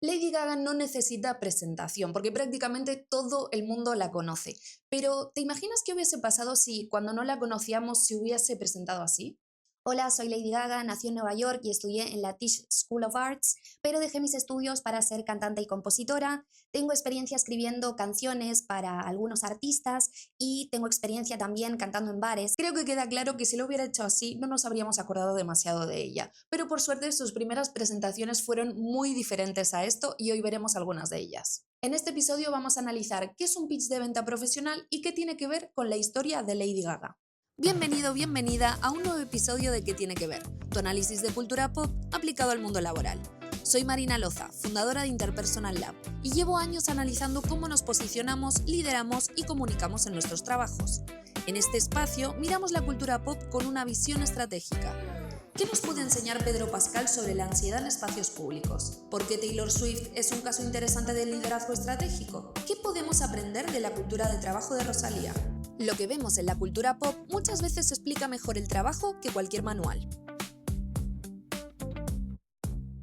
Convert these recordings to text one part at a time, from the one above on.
Lady Gaga no necesita presentación porque prácticamente todo el mundo la conoce. Pero ¿te imaginas qué hubiese pasado si cuando no la conocíamos se hubiese presentado así? Hola, soy Lady Gaga, nací en Nueva York y estudié en la Tisch School of Arts, pero dejé mis estudios para ser cantante y compositora. Tengo experiencia escribiendo canciones para algunos artistas y tengo experiencia también cantando en bares. Creo que queda claro que si lo hubiera hecho así no nos habríamos acordado demasiado de ella, pero por suerte sus primeras presentaciones fueron muy diferentes a esto y hoy veremos algunas de ellas. En este episodio vamos a analizar qué es un pitch de venta profesional y qué tiene que ver con la historia de Lady Gaga. Bienvenido, bienvenida a un nuevo episodio de ¿Qué tiene que ver? Tu análisis de cultura pop aplicado al mundo laboral. Soy Marina Loza, fundadora de Interpersonal Lab, y llevo años analizando cómo nos posicionamos, lideramos y comunicamos en nuestros trabajos. En este espacio miramos la cultura pop con una visión estratégica. ¿Qué nos puede enseñar Pedro Pascal sobre la ansiedad en espacios públicos? ¿Por qué Taylor Swift es un caso interesante del liderazgo estratégico? ¿Qué podemos aprender de la cultura de trabajo de Rosalía? Lo que vemos en la cultura pop muchas veces explica mejor el trabajo que cualquier manual.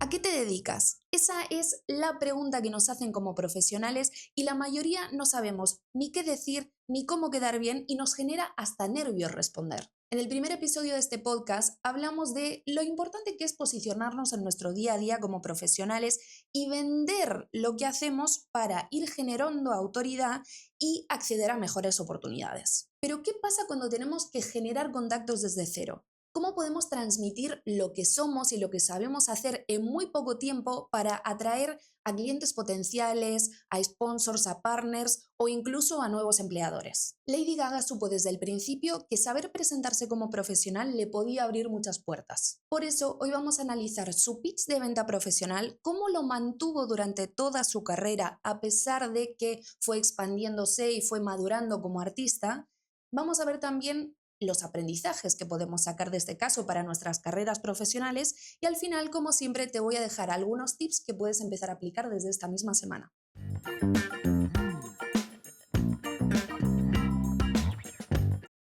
¿A qué te dedicas? Esa es la pregunta que nos hacen como profesionales y la mayoría no sabemos ni qué decir ni cómo quedar bien y nos genera hasta nervios responder. En el primer episodio de este podcast hablamos de lo importante que es posicionarnos en nuestro día a día como profesionales y vender lo que hacemos para ir generando autoridad y acceder a mejores oportunidades. Pero ¿qué pasa cuando tenemos que generar contactos desde cero? ¿Cómo podemos transmitir lo que somos y lo que sabemos hacer en muy poco tiempo para atraer a clientes potenciales, a sponsors, a partners o incluso a nuevos empleadores? Lady Gaga supo desde el principio que saber presentarse como profesional le podía abrir muchas puertas. Por eso hoy vamos a analizar su pitch de venta profesional, cómo lo mantuvo durante toda su carrera a pesar de que fue expandiéndose y fue madurando como artista. Vamos a ver también los aprendizajes que podemos sacar de este caso para nuestras carreras profesionales y al final, como siempre, te voy a dejar algunos tips que puedes empezar a aplicar desde esta misma semana.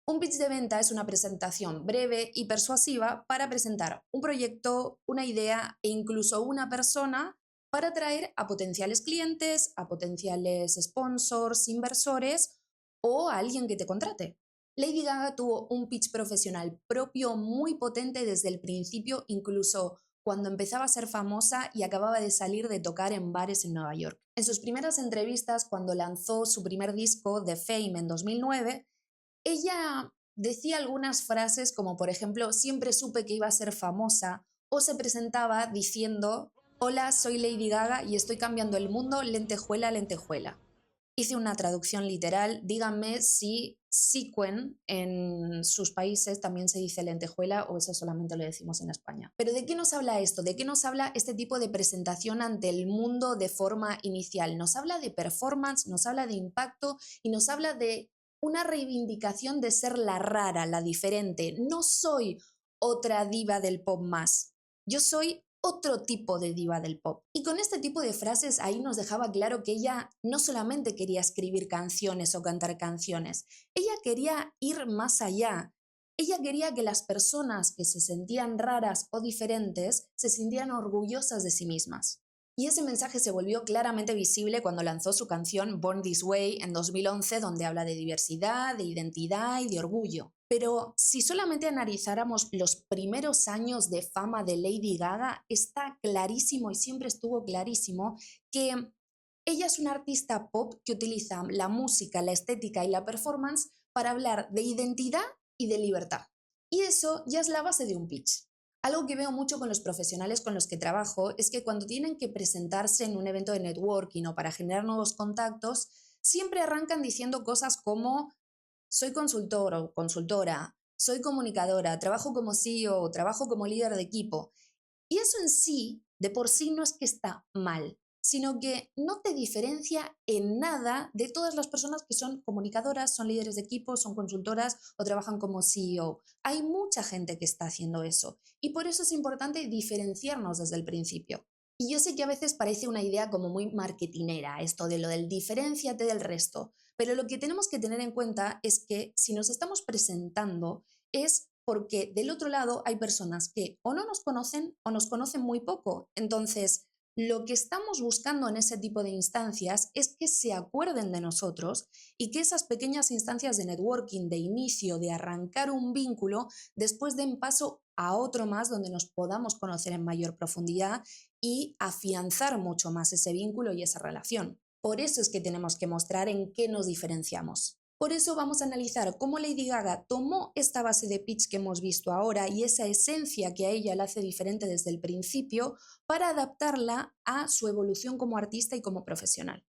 Un pitch de venta es una presentación breve y persuasiva para presentar un proyecto, una idea e incluso una persona para atraer a potenciales clientes, a potenciales sponsors, inversores o a alguien que te contrate. Lady Gaga tuvo un pitch profesional propio muy potente desde el principio, incluso cuando empezaba a ser famosa y acababa de salir de tocar en bares en Nueva York. En sus primeras entrevistas, cuando lanzó su primer disco, The Fame, en 2009, ella decía algunas frases como, por ejemplo, siempre supe que iba a ser famosa, o se presentaba diciendo, hola, soy Lady Gaga y estoy cambiando el mundo lentejuela a lentejuela. Hice una traducción literal, díganme si sequen en sus países también se dice lentejuela o eso solamente lo decimos en España. Pero ¿de qué nos habla esto? ¿De qué nos habla este tipo de presentación ante el mundo de forma inicial? Nos habla de performance, nos habla de impacto y nos habla de una reivindicación de ser la rara, la diferente. No soy otra diva del pop más. Yo soy otro tipo de diva del pop. Y con este tipo de frases ahí nos dejaba claro que ella no solamente quería escribir canciones o cantar canciones, ella quería ir más allá. Ella quería que las personas que se sentían raras o diferentes se sintieran orgullosas de sí mismas. Y ese mensaje se volvió claramente visible cuando lanzó su canción Born This Way en 2011, donde habla de diversidad, de identidad y de orgullo. Pero si solamente analizáramos los primeros años de fama de Lady Gaga, está clarísimo y siempre estuvo clarísimo que ella es una artista pop que utiliza la música, la estética y la performance para hablar de identidad y de libertad. Y eso ya es la base de un pitch. Algo que veo mucho con los profesionales con los que trabajo es que cuando tienen que presentarse en un evento de networking o para generar nuevos contactos, siempre arrancan diciendo cosas como soy consultor o consultora, soy comunicadora, trabajo como CEO, trabajo como líder de equipo. Y eso en sí, de por sí, no es que está mal, sino que no te diferencia en nada de todas las personas que son comunicadoras, son líderes de equipo, son consultoras o trabajan como CEO. Hay mucha gente que está haciendo eso y por eso es importante diferenciarnos desde el principio. Y yo sé que a veces parece una idea como muy marketinera, esto de lo del diferénciate del resto, pero lo que tenemos que tener en cuenta es que si nos estamos presentando es porque del otro lado hay personas que o no nos conocen o nos conocen muy poco. Entonces, Lo que estamos buscando en ese tipo de instancias es que se acuerden de nosotros y que esas pequeñas instancias de networking, de inicio, de arrancar un vínculo, después den paso a otro más donde nos podamos conocer en mayor profundidad y afianzar mucho más ese vínculo y esa relación. Por eso es que tenemos que mostrar en qué nos diferenciamos. Por eso vamos a analizar cómo Lady Gaga tomó esta base de pitch que hemos visto ahora y esa esencia que a ella la hace diferente desde el principio para adaptarla a su evolución como artista y como profesional.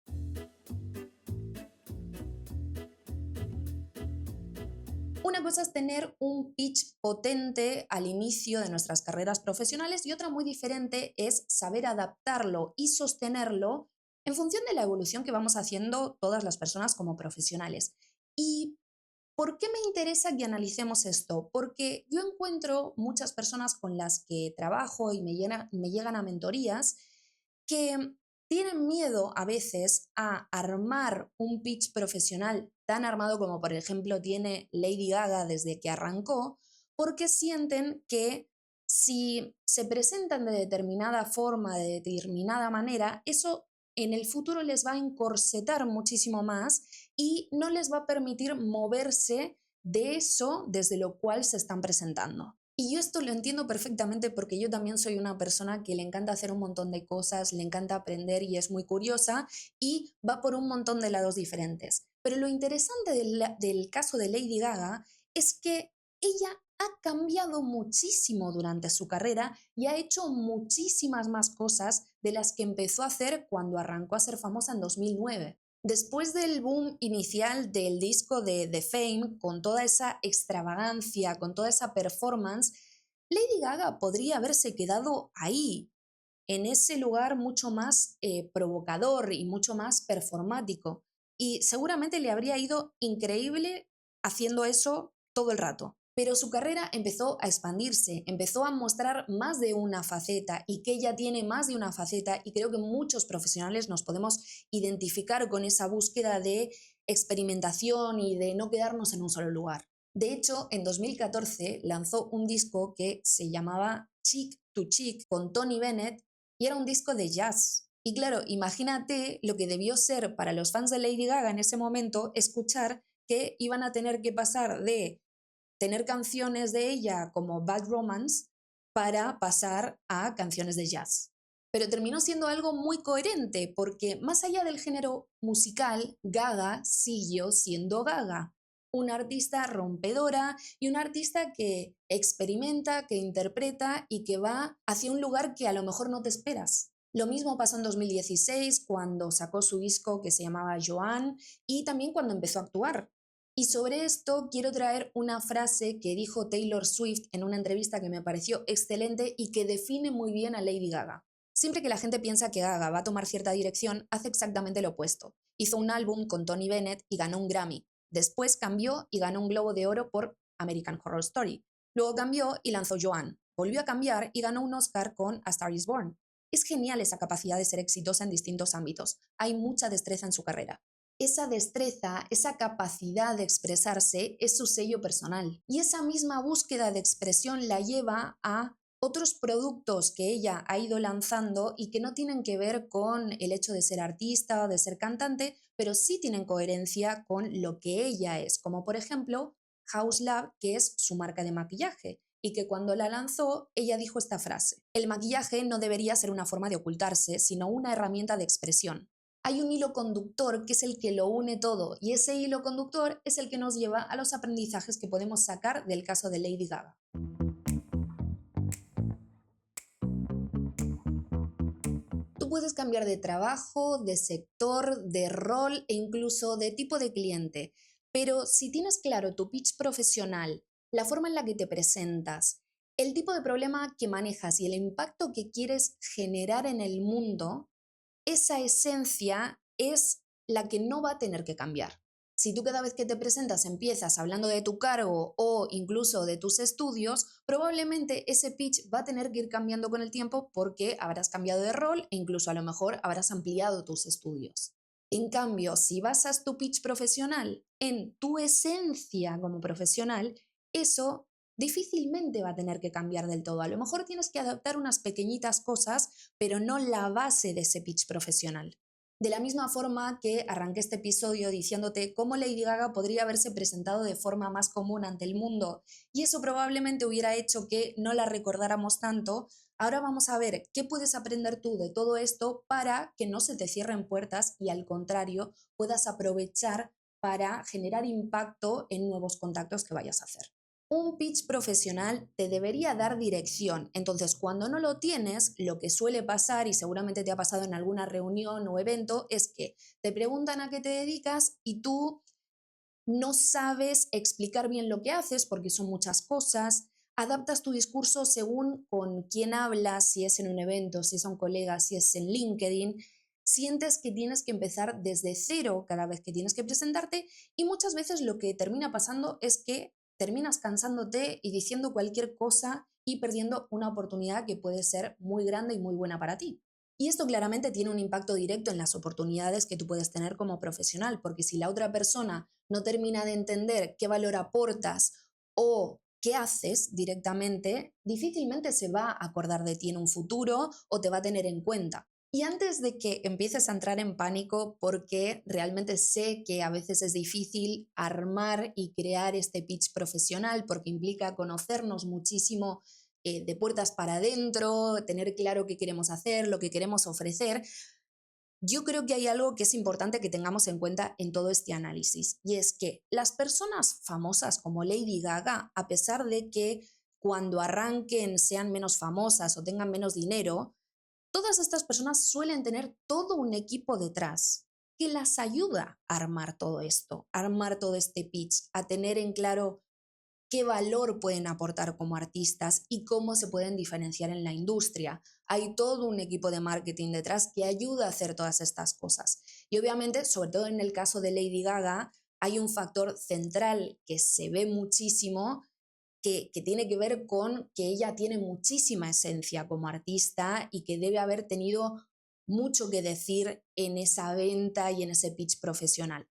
Una cosa es tener un pitch potente al inicio de nuestras carreras profesionales y otra muy diferente es saber adaptarlo y sostenerlo en función de la evolución que vamos haciendo todas las personas como profesionales. ¿Y por qué me interesa que analicemos esto? Porque yo encuentro muchas personas con las que trabajo y me llegan a mentorías que tienen miedo a veces a armar un pitch profesional tan armado como por ejemplo tiene Lady Gaga desde que arrancó, porque sienten que si se presentan de determinada forma, de determinada manera, eso en el futuro les va a encorsetar muchísimo más y no les va a permitir moverse de eso desde lo cual se están presentando. Y yo esto lo entiendo perfectamente porque yo también soy una persona que le encanta hacer un montón de cosas, le encanta aprender y es muy curiosa y va por un montón de lados diferentes. Pero lo interesante del caso de Lady Gaga es que ella ha cambiado muchísimo durante su carrera y ha hecho muchísimas más cosas de las que empezó a hacer cuando arrancó a ser famosa en 2009. Después del boom inicial del disco de The Fame, con toda esa extravagancia, con toda esa performance, Lady Gaga podría haberse quedado ahí, en ese lugar mucho más provocador y mucho más performático. Y seguramente le habría ido increíble haciendo eso todo el rato. Pero su carrera empezó a expandirse, empezó a mostrar más de una faceta y que ella tiene más de una faceta y creo que muchos profesionales nos podemos identificar con esa búsqueda de experimentación y de no quedarnos en un solo lugar. De hecho, en 2014 lanzó un disco que se llamaba Chick to Chick con Tony Bennett y era un disco de jazz. Y claro, imagínate lo que debió ser para los fans de Lady Gaga en ese momento escuchar que iban a tener que pasar de tener canciones de ella como Bad Romance para pasar a canciones de jazz. Pero terminó siendo algo muy coherente porque más allá del género musical, Gaga siguió siendo Gaga, una artista rompedora y una artista que experimenta, que interpreta y que va hacia un lugar que a lo mejor no te esperas. Lo mismo pasó en 2016 cuando sacó su disco que se llamaba Joan y también cuando empezó a actuar. Y sobre esto quiero traer una frase que dijo Taylor Swift en una entrevista que me pareció excelente y que define muy bien a Lady Gaga. Siempre que la gente piensa que Gaga va a tomar cierta dirección, hace exactamente lo opuesto. Hizo un álbum con Tony Bennett y ganó un Grammy. Después cambió y ganó un Globo de Oro por American Horror Story. Luego cambió y lanzó Joan. Volvió a cambiar y ganó un Oscar con A Star is Born. Es genial esa capacidad de ser exitosa en distintos ámbitos. Hay mucha destreza en su carrera. Esa destreza, esa capacidad de expresarse es su sello personal. Y esa misma búsqueda de expresión la lleva a otros productos que ella ha ido lanzando y que no tienen que ver con el hecho de ser artista o de ser cantante, pero sí tienen coherencia con lo que ella es, como por ejemplo House Lab, que es su marca de maquillaje, y que cuando la lanzó ella dijo esta frase: el maquillaje no debería ser una forma de ocultarse, sino una herramienta de expresión. Hay un hilo conductor que es el que lo une todo y ese hilo conductor es el que nos lleva a los aprendizajes que podemos sacar del caso de Lady Gaga. Tú puedes cambiar de trabajo, de sector, de rol e incluso de tipo de cliente, pero si tienes claro tu pitch profesional, la forma en la que te presentas, el tipo de problema que manejas y el impacto que quieres generar en el mundo, esa esencia es la que no va a tener que cambiar. Si tú cada vez que te presentas empiezas hablando de tu cargo o incluso de tus estudios, probablemente ese pitch va a tener que ir cambiando con el tiempo porque habrás cambiado de rol e incluso a lo mejor habrás ampliado tus estudios. En cambio, si basas tu pitch profesional en tu esencia como profesional, eso difícilmente va a tener que cambiar del todo. A lo mejor tienes que adaptar unas pequeñitas cosas, pero no la base de ese pitch profesional. De la misma forma que arranqué este episodio diciéndote cómo Lady Gaga podría haberse presentado de forma más común ante el mundo y eso probablemente hubiera hecho que no la recordáramos tanto, ahora vamos a ver qué puedes aprender tú de todo esto para que no se te cierren puertas y al contrario puedas aprovechar para generar impacto en nuevos contactos que vayas a hacer. Un pitch profesional te debería dar dirección, entonces cuando no lo tienes, lo que suele pasar, y seguramente te ha pasado en alguna reunión o evento, es que te preguntan a qué te dedicas y tú no sabes explicar bien lo que haces porque son muchas cosas, adaptas tu discurso según con quién hablas, si es en un evento, si es a un colega, si es en LinkedIn, sientes que tienes que empezar desde cero cada vez que tienes que presentarte y muchas veces lo que termina pasando es que terminas cansándote y diciendo cualquier cosa y perdiendo una oportunidad que puede ser muy grande y muy buena para ti. Y esto claramente tiene un impacto directo en las oportunidades que tú puedes tener como profesional, porque si la otra persona no termina de entender qué valor aportas o qué haces directamente, difícilmente se va a acordar de ti en un futuro o te va a tener en cuenta. Y antes de que empieces a entrar en pánico, porque realmente sé que a veces es difícil armar y crear este pitch profesional, porque implica conocernos muchísimo de puertas para adentro, tener claro qué queremos hacer, lo que queremos ofrecer, yo creo que hay algo que es importante que tengamos en cuenta en todo este análisis, y es que las personas famosas como Lady Gaga, a pesar de que cuando arranquen sean menos famosas o tengan menos dinero, todas estas personas suelen tener todo un equipo detrás que las ayuda a armar todo esto, a armar todo este pitch, a tener en claro qué valor pueden aportar como artistas y cómo se pueden diferenciar en la industria. Hay todo un equipo de marketing detrás que ayuda a hacer todas estas cosas. Y obviamente, sobre todo en el caso de Lady Gaga, hay un factor central que se ve muchísimo que tiene que ver con que ella tiene muchísima esencia como artista y que debe haber tenido mucho que decir en esa venta y en ese pitch profesional.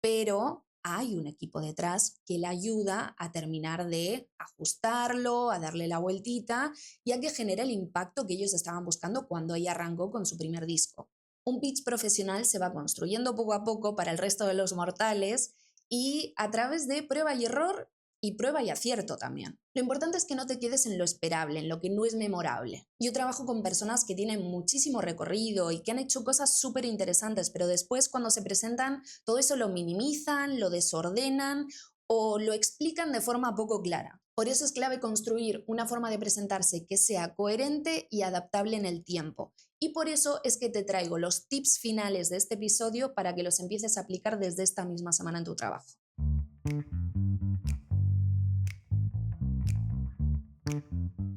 Pero hay un equipo detrás que la ayuda a terminar de ajustarlo, a darle la vueltita y a que genere el impacto que ellos estaban buscando cuando ella arrancó con su primer disco. Un pitch profesional se va construyendo poco a poco para el resto de los mortales y a través de prueba y error y prueba y acierto también. Lo importante es que no te quedes en lo esperable, en lo que no es memorable. Yo trabajo con personas que tienen muchísimo recorrido y que han hecho cosas súper interesantes, pero después cuando se presentan todo eso lo minimizan, lo desordenan o lo explican de forma poco clara. Por eso es clave construir una forma de presentarse que sea coherente y adaptable en el tiempo. Y por eso es que te traigo los tips finales de este episodio para que los empieces a aplicar desde esta misma semana en tu trabajo.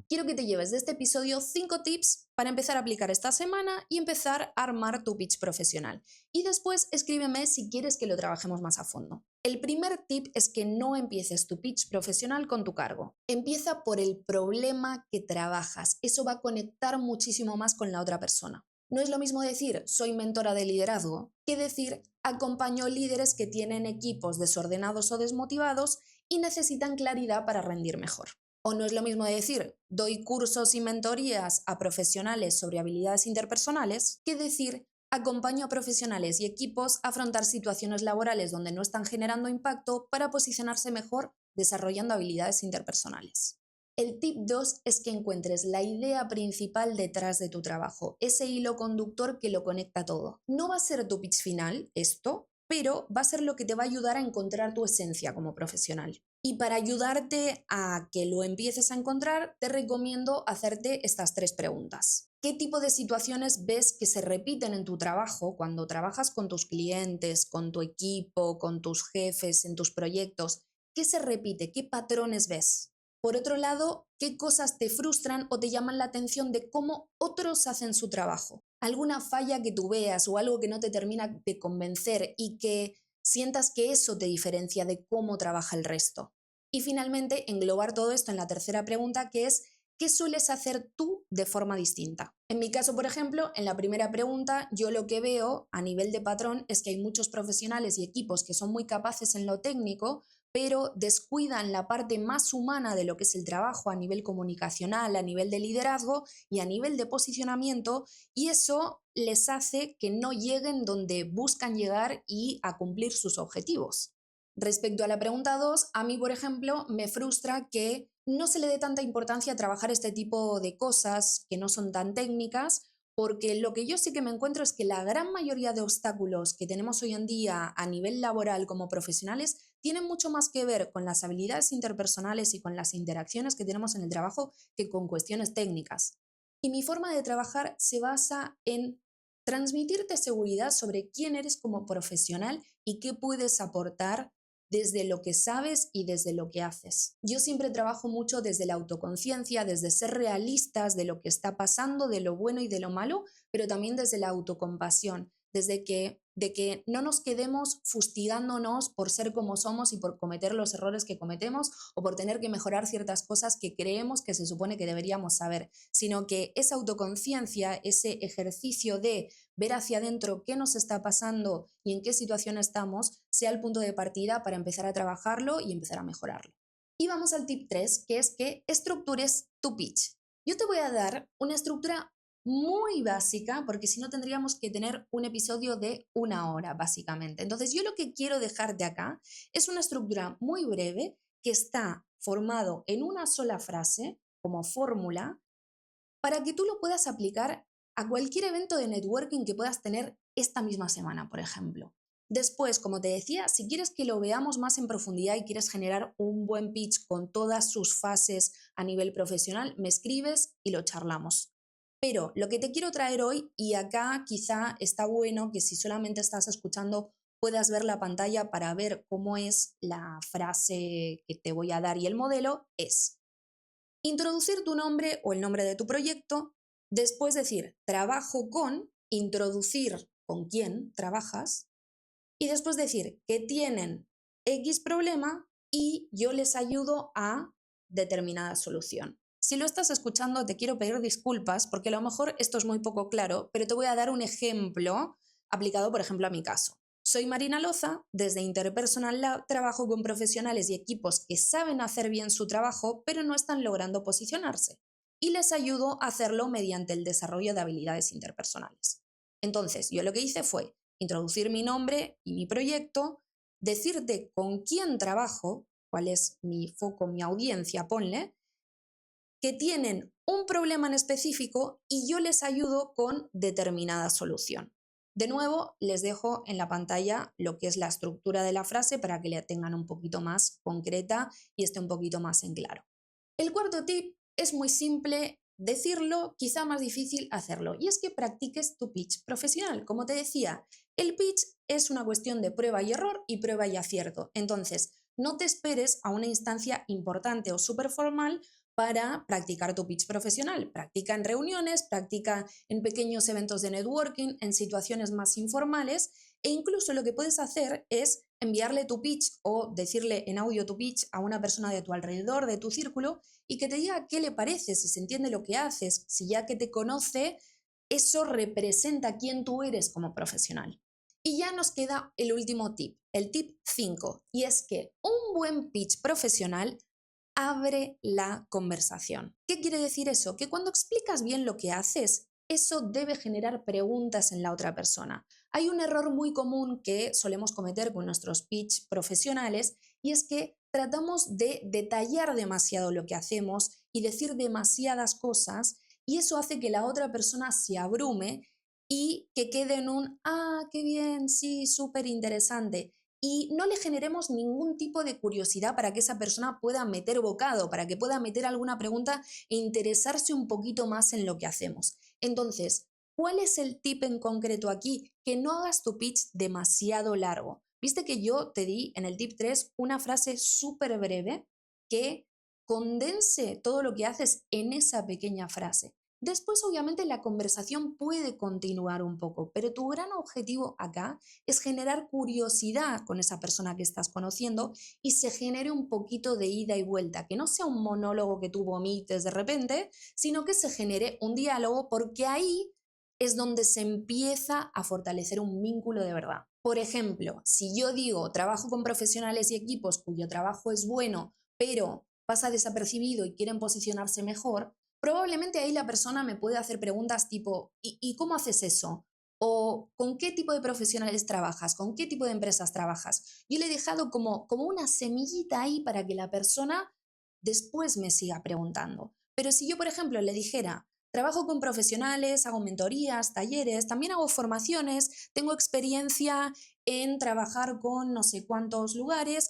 Quiero que te lleves de este episodio 5 tips para empezar a aplicar esta semana y empezar a armar tu pitch profesional. Y después escríbeme si quieres que lo trabajemos más a fondo. El primer tip es que no empieces tu pitch profesional con tu cargo. Empieza por el problema que trabajas. Eso va a conectar muchísimo más con la otra persona. No es lo mismo decir soy mentora de liderazgo que decir acompaño líderes que tienen equipos desordenados o desmotivados y necesitan claridad para rendir mejor. O no es lo mismo decir, doy cursos y mentorías a profesionales sobre habilidades interpersonales, que decir, acompaño a profesionales y equipos a afrontar situaciones laborales donde no están generando impacto para posicionarse mejor desarrollando habilidades interpersonales. El tip 2 es que encuentres la idea principal detrás de tu trabajo, ese hilo conductor que lo conecta todo. No va a ser tu pitch final, esto, pero va a ser lo que te va a ayudar a encontrar tu esencia como profesional. Y para ayudarte a que lo empieces a encontrar, te recomiendo hacerte estas 3 preguntas. ¿Qué tipo de situaciones ves que se repiten en tu trabajo cuando trabajas con tus clientes, con tu equipo, con tus jefes, en tus proyectos? ¿Qué se repite? ¿Qué patrones ves? Por otro lado, ¿qué cosas te frustran o te llaman la atención de cómo otros hacen su trabajo? ¿Alguna falla que tú veas o algo que no te termina de convencer y que sientas que eso te diferencia de cómo trabaja el resto? Y finalmente, englobar todo esto en la tercera pregunta, que es ¿qué sueles hacer tú de forma distinta? En mi caso, por ejemplo, en la primera pregunta, yo lo que veo a nivel de patrón es que hay muchos profesionales y equipos que son muy capaces en lo técnico, pero descuidan la parte más humana de lo que es el trabajo a nivel comunicacional, a nivel de liderazgo y a nivel de posicionamiento, y eso les hace que no lleguen donde buscan llegar y a cumplir sus objetivos. Respecto a la pregunta 2, a mí, por ejemplo, me frustra que no se le dé tanta importancia a trabajar este tipo de cosas que no son tan técnicas, porque lo que yo sí que me encuentro es que la gran mayoría de obstáculos que tenemos hoy en día a nivel laboral como profesionales tienen mucho más que ver con las habilidades interpersonales y con las interacciones que tenemos en el trabajo que con cuestiones técnicas. Y mi forma de trabajar se basa en transmitirte seguridad sobre quién eres como profesional y qué puedes aportar desde lo que sabes y desde lo que haces. Yo siempre trabajo mucho desde la autoconciencia, desde ser realistas de lo que está pasando, de lo bueno y de lo malo, pero también desde la autocompasión, de que no nos quedemos fustigándonos por ser como somos y por cometer los errores que cometemos o por tener que mejorar ciertas cosas que creemos que se supone que deberíamos saber, sino que esa autoconciencia, ese ejercicio de ver hacia adentro qué nos está pasando y en qué situación estamos, sea el punto de partida para empezar a trabajarlo y empezar a mejorarlo. Y vamos al tip 3, que es que estructures tu pitch. Yo te voy a dar una estructura muy básica, porque si no tendríamos que tener un episodio de 1 hora, básicamente. Entonces, yo lo que quiero dejar de acá es una estructura muy breve que está formado en una sola frase, como fórmula, para que tú lo puedas aplicar a cualquier evento de networking que puedas tener esta misma semana, por ejemplo. Después, como te decía, si quieres que lo veamos más en profundidad y quieres generar un buen pitch con todas sus fases a nivel profesional, me escribes y lo charlamos. Pero lo que te quiero traer hoy, y acá quizá está bueno que si solamente estás escuchando puedas ver la pantalla para ver cómo es la frase que te voy a dar y el modelo, es introducir tu nombre o el nombre de tu proyecto, después decir trabajo con, introducir con quién trabajas y después decir que tienen X problema y yo les ayudo a determinada solución. Si lo estás escuchando, te quiero pedir disculpas porque a lo mejor esto es muy poco claro, pero te voy a dar un ejemplo aplicado, por ejemplo, a mi caso. Soy Marina Loza, desde Interpersonal Lab trabajo con profesionales y equipos que saben hacer bien su trabajo, pero no están logrando posicionarse. Y les ayudo a hacerlo mediante el desarrollo de habilidades interpersonales. Entonces, yo lo que hice fue introducir mi nombre y mi proyecto, decirte con quién trabajo, cuál es mi foco, mi audiencia, ponle, que tienen un problema en específico y yo les ayudo con determinada solución. De nuevo, les dejo en la pantalla lo que es la estructura de la frase para que la tengan un poquito más concreta y esté un poquito más en claro. El cuarto tip es muy simple decirlo, quizá más difícil hacerlo, y es que practiques tu pitch profesional. Como te decía, el pitch es una cuestión de prueba y error y prueba y acierto. Entonces, no te esperes a una instancia importante o súper formal para practicar tu pitch profesional. Practica en reuniones, practica en pequeños eventos de networking, en situaciones más informales e incluso lo que puedes hacer es enviarle tu pitch o decirle en audio tu pitch a una persona de tu alrededor, de tu círculo, y que te diga qué le parece, si se entiende lo que haces, si ya que te conoce, eso representa quién tú eres como profesional. Y ya nos queda el último tip, el tip 5, y es que un buen pitch profesional abre la conversación. ¿Qué quiere decir eso? Que cuando explicas bien lo que haces, eso debe generar preguntas en la otra persona. Hay un error muy común que solemos cometer con nuestros pitch profesionales y es que tratamos de detallar demasiado lo que hacemos y decir demasiadas cosas y eso hace que la otra persona se abrume y que quede en un, qué bien, sí, súper interesante y no le generemos ningún tipo de curiosidad para que esa persona pueda meter bocado, para que pueda meter alguna pregunta e interesarse un poquito más en lo que hacemos. Entonces, ¿cuál es el tip en concreto aquí? Que no hagas tu pitch demasiado largo. Viste que yo te di en el tip 3 una frase súper breve que condense todo lo que haces en esa pequeña frase. Después, obviamente, la conversación puede continuar un poco, pero tu gran objetivo acá es generar curiosidad con esa persona que estás conociendo y se genere un poquito de ida y vuelta, que no sea un monólogo que tú vomites de repente, sino que se genere un diálogo porque ahí es donde se empieza a fortalecer un vínculo de verdad. Por ejemplo, si yo digo trabajo con profesionales y equipos cuyo trabajo es bueno, pero pasa desapercibido y quieren posicionarse mejor, probablemente ahí la persona me puede hacer preguntas tipo ¿y cómo haces eso? ¿O con qué tipo de profesionales trabajas? ¿Con qué tipo de empresas trabajas? Yo le he dejado como una semillita ahí para que la persona después me siga preguntando. Pero si yo, por ejemplo, le dijera, trabajo con profesionales, hago mentorías, talleres, también hago formaciones, tengo experiencia en trabajar con no sé cuántos lugares,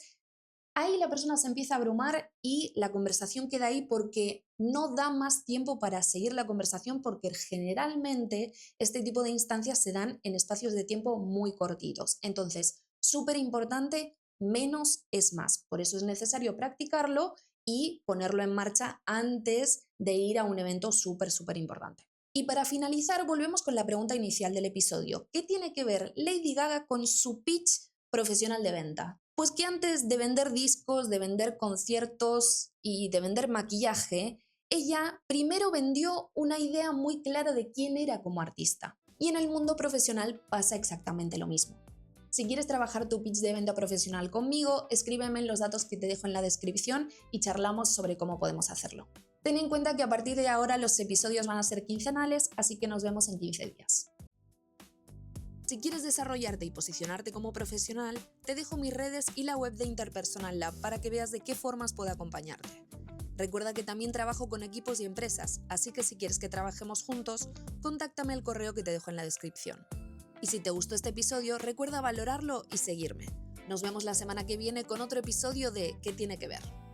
ahí la persona se empieza a abrumar y la conversación queda ahí porque no da más tiempo para seguir la conversación porque generalmente este tipo de instancias se dan en espacios de tiempo muy cortitos. Entonces, súper importante, menos es más. Por eso es necesario practicarlo y ponerlo en marcha antes de ir a un evento súper importante. Y para finalizar, volvemos con la pregunta inicial del episodio. ¿Qué tiene que ver Lady Gaga con su pitch profesional de venta? Pues que antes de vender discos, de vender conciertos y de vender maquillaje, ella primero vendió una idea muy clara de quién era como artista. Y en el mundo profesional pasa exactamente lo mismo. Si quieres trabajar tu pitch de venta profesional conmigo, escríbeme en los datos que te dejo en la descripción y charlamos sobre cómo podemos hacerlo. Ten en cuenta que a partir de ahora los episodios van a ser quincenales, así que nos vemos en 15 días. Si quieres desarrollarte y posicionarte como profesional, te dejo mis redes y la web de Interpersonal Lab para que veas de qué formas puedo acompañarte. Recuerda que también trabajo con equipos y empresas, así que si quieres que trabajemos juntos, contáctame al correo que te dejo en la descripción. Y si te gustó este episodio, recuerda valorarlo y seguirme. Nos vemos la semana que viene con otro episodio de ¿Qué tiene que ver?